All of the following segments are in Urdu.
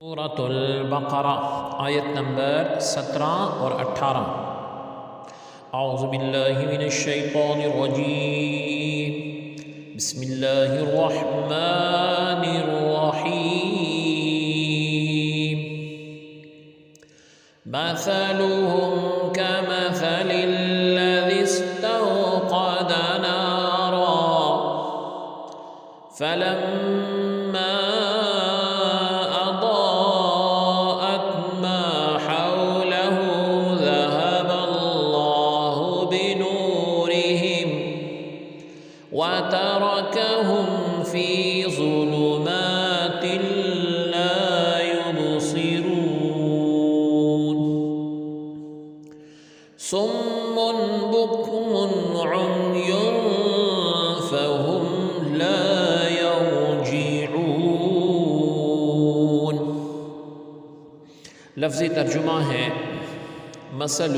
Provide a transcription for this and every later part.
سورۃ البقرہ آیت نمبر 17 اور 18۔ اعوذ باللہ من الشیطان الرجیم، بسم اللہ الرحمن الرحیم۔ مثلهم كمثل الذي استوقد نارا فلما وتركهم في ظلمات لا يبصرون صم بكم عمي فهم لا يرجعون۔ لفظی ترجمہ ہے مثل،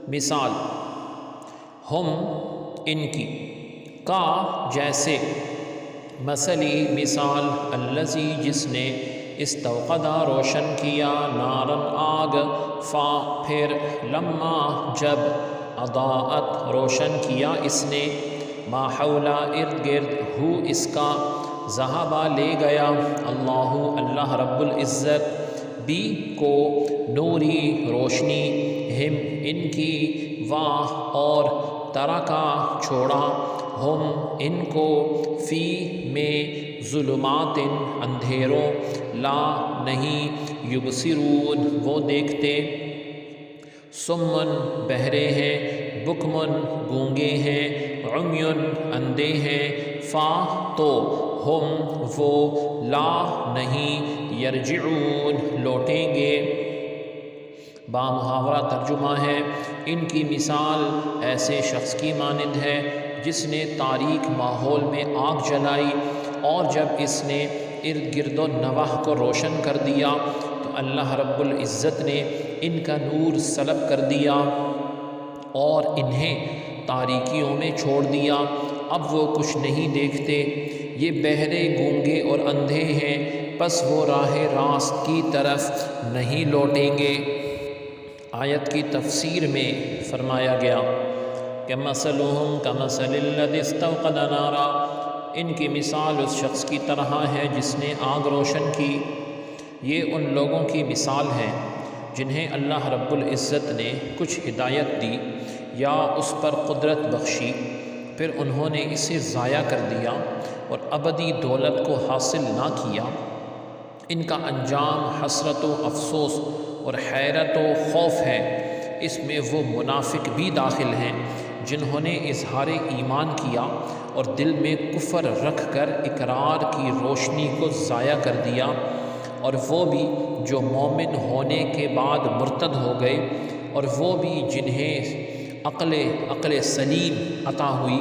مثال، ہم ان کی، کا جیسے، مثلی مثال، الذی جس نے، استوقدا روشن کیا، نارن آگ، فا پھر، لما جب، اضاءت روشن کیا اس نے، ما حولا ارد گرد، ہو اس کا، ذہبا لے گیا، اللہ رب العزت، بی کو، نوری روشنی، ہم ان کی، واہ اور، ترکا چھوڑا، ہم ان کو، فی میں، ظلمات اندھیروں، لا نہیں، یبصرون وہ دیکھتے، سمن بہرے ہیں، بکمن گونگے ہیں، عمیٌ اندھے ہیں، فا تو، ہم وہ، لا نہیں، یرجعون لوٹیں گے۔ بامحاورہ ترجمہ ہے، ان کی مثال ایسے شخص کی مانند ہے جس نے تاریک ماحول میں آگ جلائی، اور جب اس نے ارد گرد و نواح کو روشن کر دیا تو اللہ رب العزت نے ان کا نور سلب کر دیا اور انہیں تاریکیوں میں چھوڑ دیا، اب وہ کچھ نہیں دیکھتے، یہ بہرے، گونگے اور اندھے ہیں، پس وہ راہ راست کی طرف نہیں لوٹیں گے۔ آیت کی تفسیر میں فرمایا گیا کہ مثلهم کمثل الذی استوقد نارا، ان کی مثال اس شخص کی طرح ہے جس نے آگ روشن کی۔ یہ ان لوگوں کی مثال ہے جنہیں اللہ رب العزت نے کچھ ہدایت دی یا اس پر قدرت بخشی، پھر انہوں نے اسے ضائع کر دیا اور ابدی دولت کو حاصل نہ کیا۔ ان کا انجام حسرت و افسوس اور حیرت و خوف ہے۔ اس میں وہ منافق بھی داخل ہیں جنہوں نے اظہار ایمان کیا اور دل میں کفر رکھ کر اقرار کی روشنی کو ضائع کر دیا، اور وہ بھی جو مومن ہونے کے بعد مرتد ہو گئے، اور وہ بھی جنہیں عقل سلیم عطا ہوئی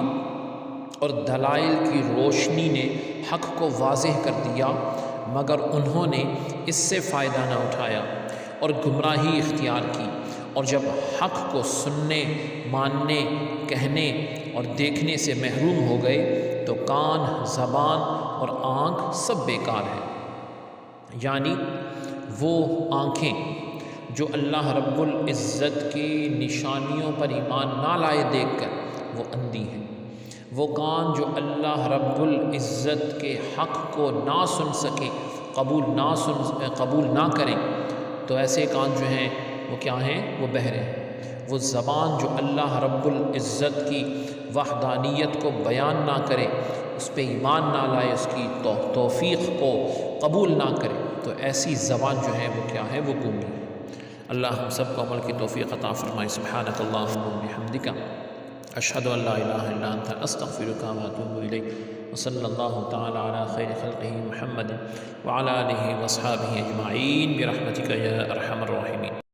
اور دلائل کی روشنی نے حق کو واضح کر دیا، مگر انہوں نے اس سے فائدہ نہ اٹھایا اور گمراہی اختیار کی، اور جب حق کو سننے، ماننے، کہنے اور دیکھنے سے محروم ہو گئے تو کان، زبان اور آنکھ سب بیکار ہے۔ یعنی وہ آنکھیں جو اللہ رب العزت کی نشانیوں پر ایمان نہ لائے دیکھ کر وہ اندھی ہیں، وہ کان جو اللہ رب العزت کے حق کو نہ سن سکے، قبول نہ کریں، تو ایسے کان جو ہیں وہ کیا ہیں؟ وہ بہرے ہیں۔ وہ زبان جو اللہ رب العزت کی وحدانیت کو بیان نہ کرے، اس پہ ایمان نہ لائے، اس کی توفیق کو قبول نہ کرے، تو ایسی زبان جو ہے وہ کیا ہے؟ وہ گونگی ہے۔ اللہ ہم سب کو عمل کی توفیق عطا فرمائے۔ سبحانک اللہم و بحمدک، اشہد ان لا الہ الا انت، استغفرک و اتوب الیک، وصلی اللہ تعالی علی خیر خلقہ محمد وعلی آلہ واصحابہ اجمعین برحمتک یا ارحم الراحمین۔